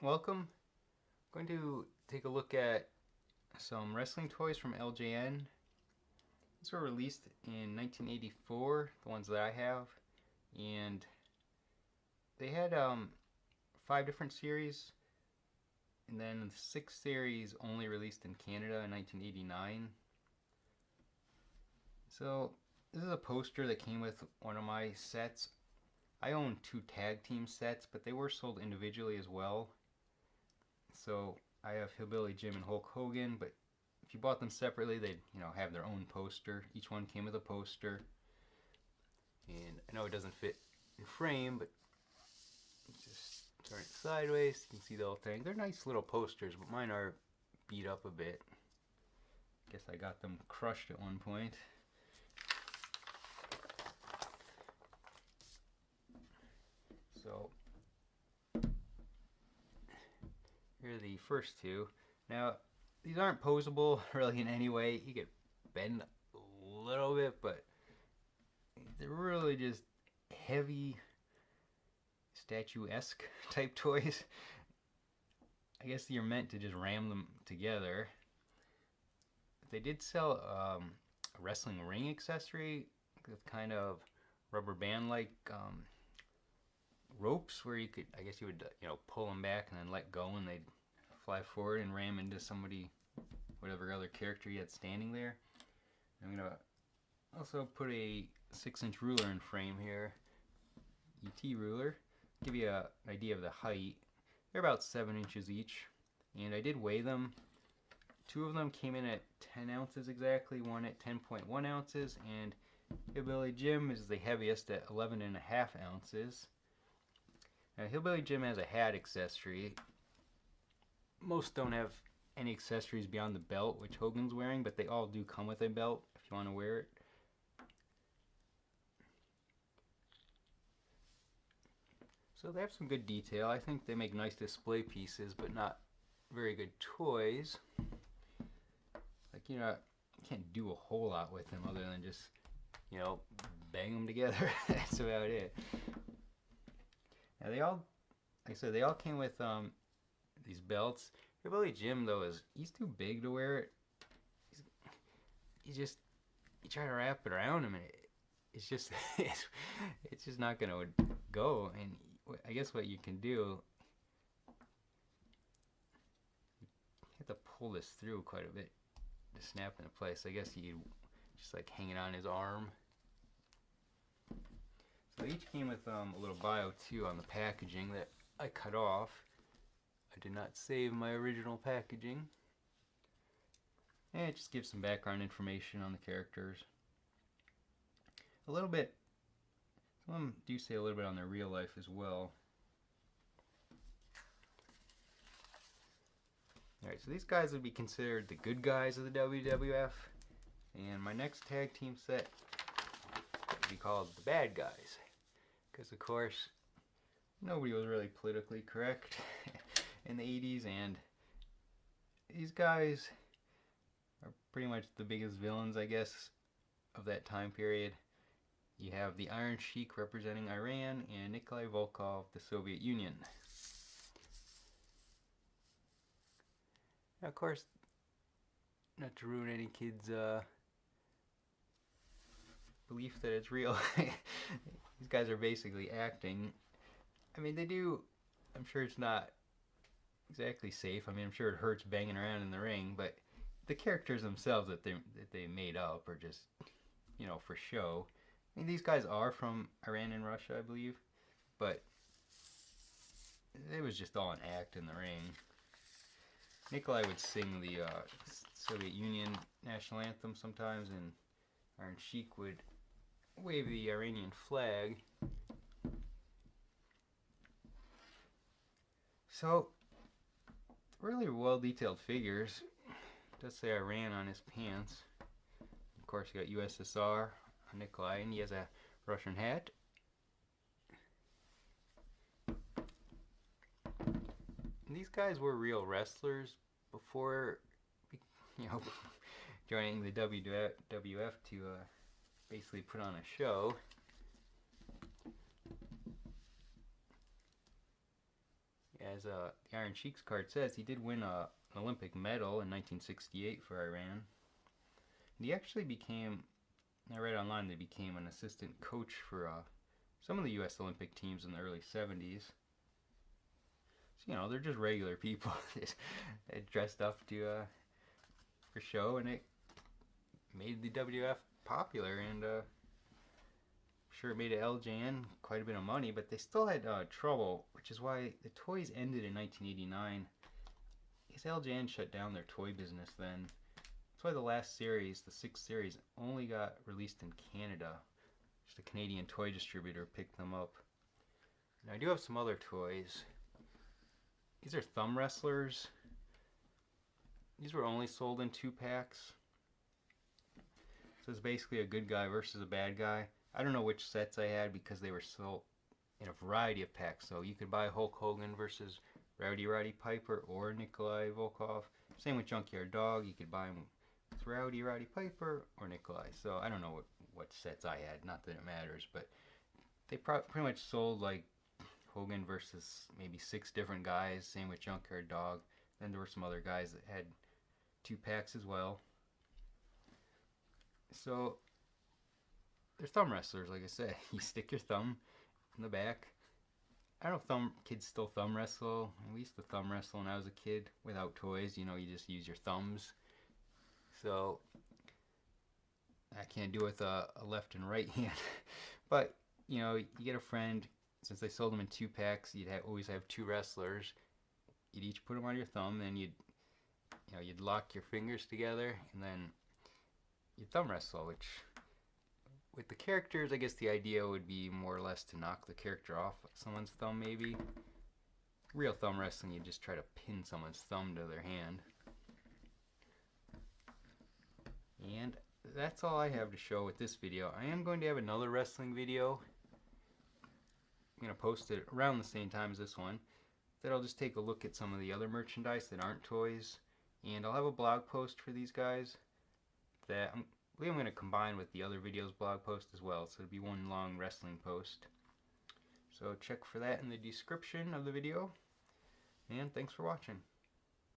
welcome. I'm going to take a look at some wrestling toys from LJN. These were released in 1984, the ones that I have, and they had 5 different series, and then the 6th series only released in Canada in 1989. So this is a poster that came with one of my sets. I own 2 tag team sets, but they were sold individually as well. So I have Hillbilly Jim and Hulk Hogan, but if you bought them separately, they'd have their own poster. Each one came with a poster, and I know it doesn't fit in frame, but just turn it sideways. You can see the whole thing. They're nice little posters, but mine are beat up a bit. Guess I got them crushed at one point. So here are the first 2. Now, these aren't posable really in any way. You could bend a little bit, but they're really just heavy, statuesque type toys. I guess you're meant to just ram them together. They did sell a wrestling ring accessory with kind of rubber band like ropes where you could, I guess you would, pull them back and then let go, and they'd fly forward and ram into somebody, whatever other character you had standing there. I'm gonna also put a 6-inch ruler in frame here, ET ruler, give you an idea of the height. They're about 7 inches each, and I did weigh them. 2 of them came in at 10 ounces exactly, one at 10.1 ounces, and Hillbilly Jim is the heaviest at 11.5 ounces. Now, Hillbilly Jim has a hat accessory. Most don't have any accessories beyond the belt, which Hogan's wearing, but they all do come with a belt if you want to wear it. So they have some good detail. I think they make nice display pieces, but not very good toys. Like, you can't do a whole lot with them other than just, bang them together. That's about it. Now like I said, they all came with these belts. Hillbilly Jim, though, he's too big to wear it. You try to wrap it around him, and it's just it's just not gonna go. And I guess what you can do, you have to pull this through quite a bit to snap into place. I guess you just like hang it on his arm. So they each came with a little bio too on the packaging that I cut off. I did not save my original packaging. And it just gives some background information on the characters. A little bit, some of them do say a little bit on their real life as well. Alright, so these guys would be considered the good guys of the WWF. And my next tag team set would be called the bad guys. Because, of course, nobody was really politically correct in the 80s, and these guys are pretty much the biggest villains, I guess, of that time period. You have the Iron Sheik representing Iran, and Nikolai Volkov, the Soviet Union. Now, of course, not to ruin any kids' belief that it's real, these guys are basically acting. I mean, I'm sure it's not exactly safe. I mean, I'm sure it hurts banging around in the ring, but the characters themselves that they made up are just, for show. I mean, these guys are from Iran and Russia, I believe, but it was just all an act in the ring. Nikolai would sing the Soviet Union national anthem sometimes, and Iron Sheik would wave the Iranian flag. So, really well detailed figures. It does say Iran on his pants. Of course, you got USSR on Nikolai, and he has a Russian hat. And these guys were real wrestlers before, joining the WWF to basically put on a show. As the Iron Sheik's card says, he did win an Olympic medal in 1968 for Iran. And he actually became, I read online, they became an assistant coach for some of the U.S. Olympic teams in the early 70s. So, you know, they're just regular people. They dressed up to for show, and it made the WWF popular, and sure it made LJN quite a bit of money, but they still had trouble, which is why the toys ended in 1989. Because LJN shut down their toy business then. That's why the last series, the 6th series, only got released in Canada. Just a Canadian toy distributor picked them up. Now I do have some other toys. These are thumb wrestlers. These were only sold in 2-packs. So it's basically a good guy versus a bad guy. I don't know which sets I had because they were sold in a variety of packs. So you could buy Hulk Hogan versus Rowdy Roddy Piper or Nikolai Volkov. Same with Junkyard Dog. You could buy him with Rowdy Roddy Piper or Nikolai. So I don't know what sets I had. Not that it matters, but they pretty much sold like Hogan versus maybe 6 different guys. Same with Junkyard Dog. Then there were some other guys that had 2-packs as well. So they're thumb wrestlers, like I said. You stick your thumb in the back. I don't know if kids still thumb wrestle. We used to thumb wrestle when I was a kid without toys. You know, you just use your thumbs. So I can't do it with a left and right hand. But, you know, you get a friend. Since they sold them in 2-packs, you'd always have 2 wrestlers. You'd each put them on your thumb, and you'd lock your fingers together, and then you'd thumb wrestle, which with the characters, I guess the idea would be more or less to knock the character off someone's thumb, maybe. Real thumb wrestling, you just try to pin someone's thumb to their hand. And that's all I have to show with this video. I am going to have another wrestling video. I'm going to post it around the same time as this one. Then I'll just take a look at some of the other merchandise that aren't toys. And I'll have a blog post for these guys that I believe I'm going to combine with the other videos blog post as well. So it'll be one long wrestling post. So check for that in the description of the video. And thanks for watching.